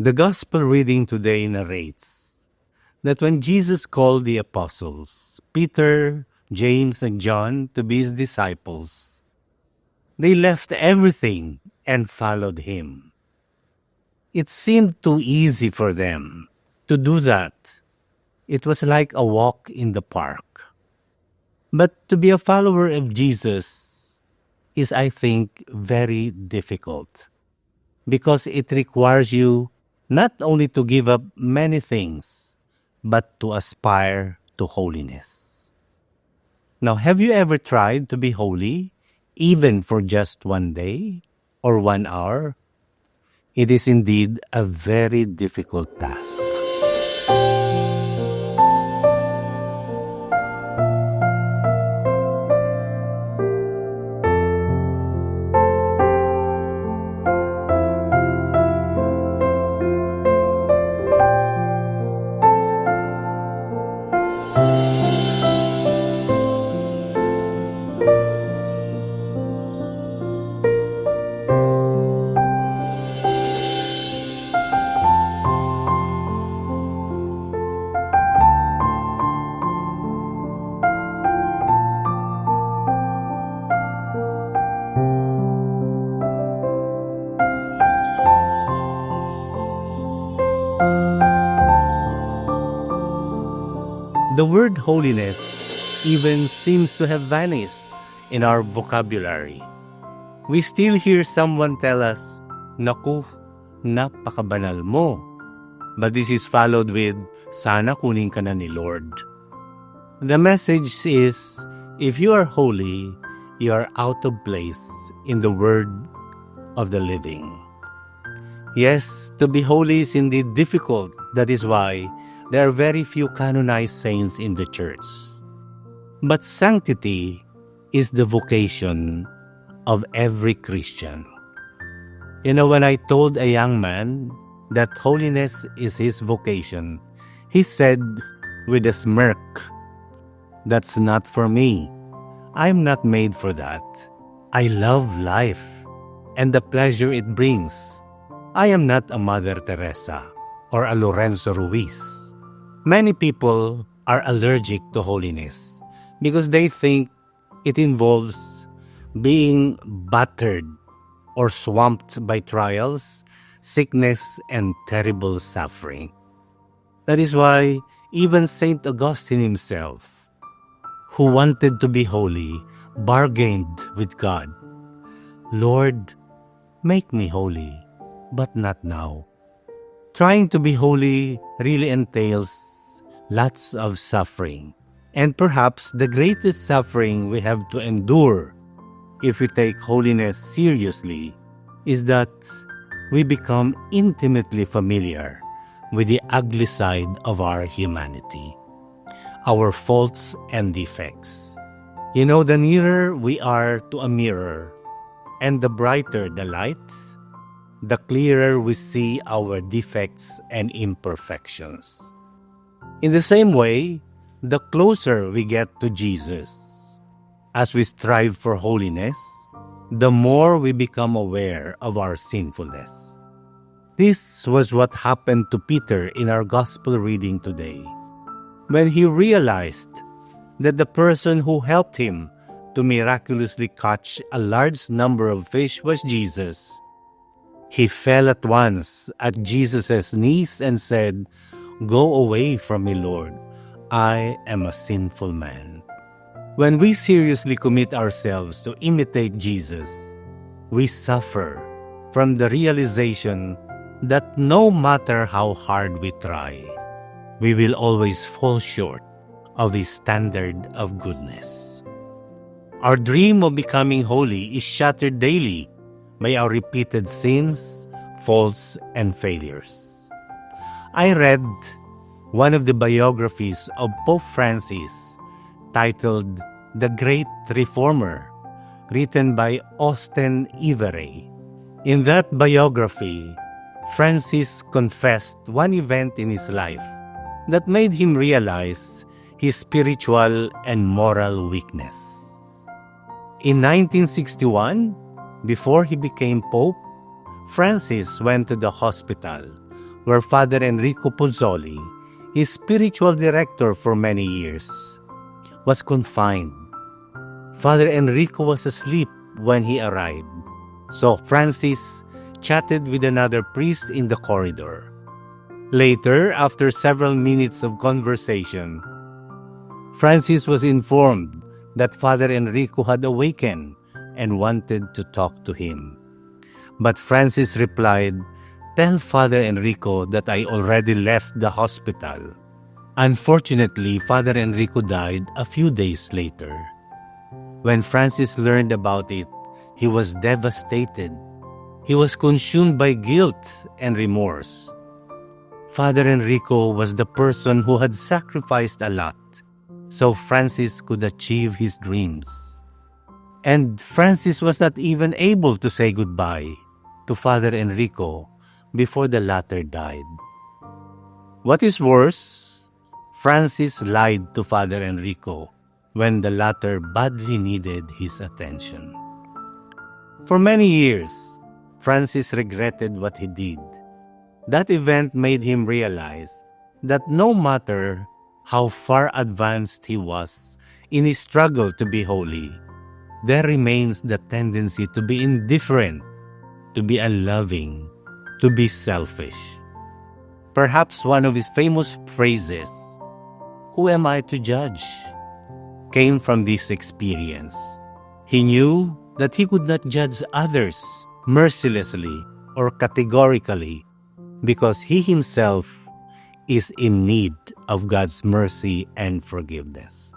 The Gospel reading today narrates that when Jesus called the apostles, Peter, James, and John, to be his disciples, they left everything and followed him. It seemed too easy for them to do that. It was like a walk in the park. But to be a follower of Jesus is, I think, very difficult because it requires you not only to give up many things, but to aspire to holiness. Now, have you ever tried to be holy, even for just one day or 1 hour? It is indeed a very difficult task. The word holiness even seems to have vanished in our vocabulary. We still hear someone tell us, "Naku, napakabanal mo." But this is followed with, "Sana kunin ka na ni Lord." The message is, if you are holy, you are out of place in the word of the living. Yes, to be holy is indeed difficult. That is why there are very few canonized saints in the church. But sanctity is the vocation of every Christian. You know, when I told a young man that holiness is his vocation, he said with a smirk, "That's not for me. I'm not made for that. I love life and the pleasure it brings. I am not a Mother Teresa or a Lorenzo Ruiz." Many people are allergic to holiness because they think it involves being battered or swamped by trials, sickness, and terrible suffering. That is why even Saint Augustine himself, who wanted to be holy, bargained with God, "Lord, make me holy, but not now." Trying to be holy really entails lots of suffering. And perhaps the greatest suffering we have to endure if we take holiness seriously is that we become intimately familiar with the ugly side of our humanity, our faults and defects. You know, the nearer we are to a mirror and the brighter the light, the clearer we see our defects and imperfections. In the same way, the closer we get to Jesus, as we strive for holiness, the more we become aware of our sinfulness. This was what happened to Peter in our gospel reading today. When he realized that the person who helped him to miraculously catch a large number of fish was Jesus, he fell at once at Jesus' knees and said, "Go away from me, Lord. I am a sinful man." When we seriously commit ourselves to imitate Jesus, we suffer from the realization that no matter how hard we try, we will always fall short of His standard of goodness. Our dream of becoming holy is shattered daily by our repeated sins, faults, and failures. I read one of the biographies of Pope Francis titled "The Great Reformer," written by Austen Ivery. In that biography, Francis confessed one event in his life that made him realize his spiritual and moral weakness. In 1961, before he became Pope, Francis went to the hospital where Father Enrico Pozzoli, his spiritual director for many years, was confined. Father Enrico was asleep when he arrived, so Francis chatted with another priest in the corridor. Later, after several minutes of conversation, Francis was informed that Father Enrico had awakened and wanted to talk to him. But Francis replied, "Tell Father Enrico that I already left the hospital." Unfortunately, Father Enrico died a few days later. When Francis learned about it, he was devastated. He was consumed by guilt and remorse. Father Enrico was the person who had sacrificed a lot so Francis could achieve his dreams. And Francis was not even able to say goodbye to Father Enrico before the latter died. What is worse, Francis lied to Father Enrico when the latter badly needed his attention. For many years, Francis regretted what he did. That event made him realize that no matter how far advanced he was in his struggle to be holy, there remains the tendency to be indifferent, to be unloving, to be selfish. Perhaps one of his famous phrases, "Who am I to judge?" came from this experience. He knew that he could not judge others mercilessly or categorically because he himself is in need of God's mercy and forgiveness.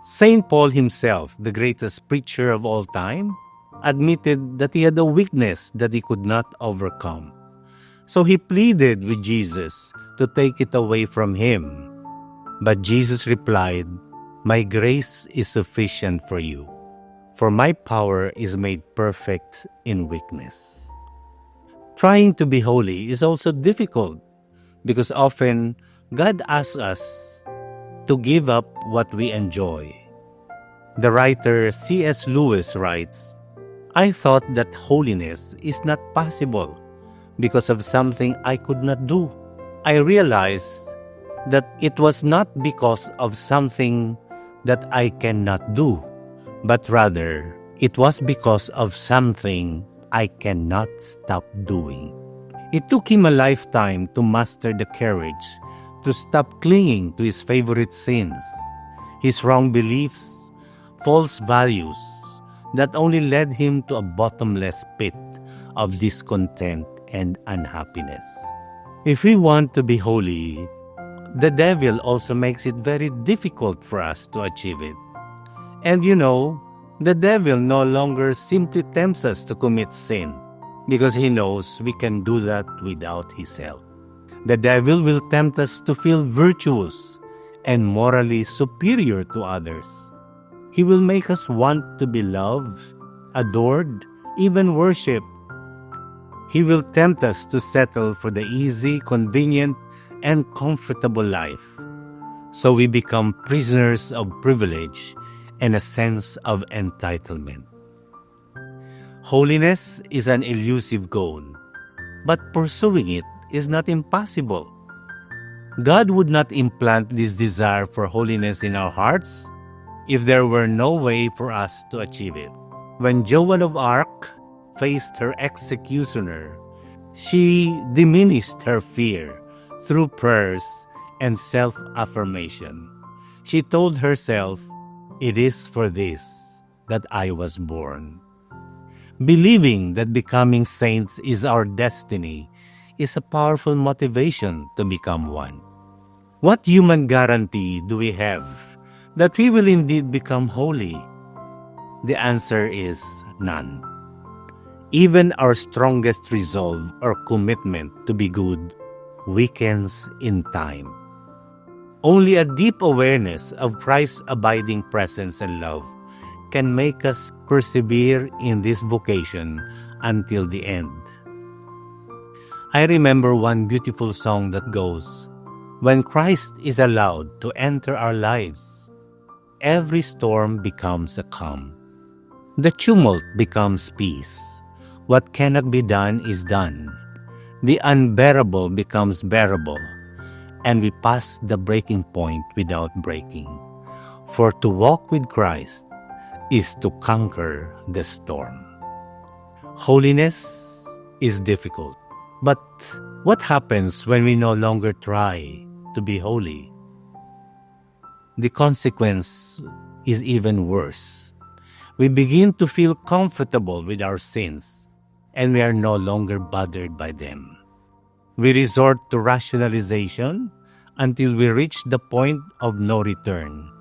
Saint Paul himself, the greatest preacher of all time, admitted that he had a weakness that he could not overcome. So he pleaded with Jesus to take it away from him. But Jesus replied, "My grace is sufficient for you, for my power is made perfect in weakness." Trying to be holy is also difficult because often God asks us to give up what we enjoy. The writer C.S. Lewis writes, "I thought that holiness is not possible because of something I could not do. I realized that it was not because of something that I cannot do, but rather it was because of something I cannot stop doing." It took him a lifetime to master the courage to stop clinging to his favorite sins, his wrong beliefs, false values that only led him to a bottomless pit of discontent and unhappiness. If we want to be holy, the devil also makes it very difficult for us to achieve it. And the devil no longer simply tempts us to commit sin because he knows we can do that without his help. The devil will tempt us to feel virtuous and morally superior to others. He will make us want to be loved, adored, even worshipped. He will tempt us to settle for the easy, convenient, and comfortable life, so we become prisoners of privilege and a sense of entitlement. Holiness is an elusive goal, but pursuing it is not impossible. God would not implant this desire for holiness in our hearts if there were no way for us to achieve it. When Joan of Arc faced her executioner, she diminished her fear through prayers and self-affirmation. She told herself, "It is for this that I was born." Believing that becoming saints is our destiny is a powerful motivation to become one. What human guarantee do we have that we will indeed become holy? The answer is none. Even our strongest resolve or commitment to be good weakens in time. Only a deep awareness of Christ's abiding presence and love can make us persevere in this vocation until the end. I remember one beautiful song that goes, "When Christ is allowed to enter our lives, every storm becomes a calm. The tumult becomes peace. What cannot be done is done. the unbearable becomes bearable, and we pass the breaking point without breaking. For to walk with Christ is to conquer the storm. Holiness is difficult. But what happens when we no longer try to be holy? The consequence is even worse. We begin to feel comfortable with our sins, and we are no longer bothered by them. We resort to rationalization until we reach the point of no return,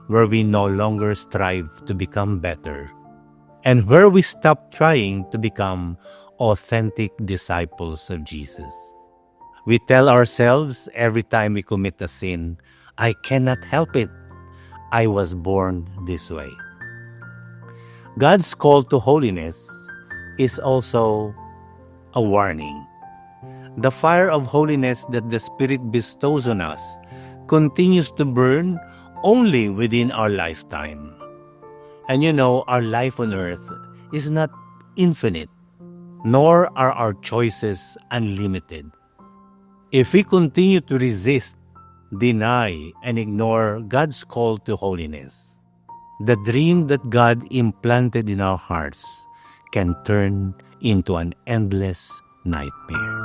where we no longer strive to become better, and where we stop trying to become authentic disciples of Jesus. We tell ourselves every time we commit a sin, I cannot help it. I was born this way. God's call to holiness is also a warning. The fire of holiness that the Spirit bestows on us continues to burn only within our lifetime. And our life on earth is not infinite, nor are our choices unlimited. If we continue to resist, deny, and ignore God's call to holiness, the dream that God implanted in our hearts can turn into an endless nightmare.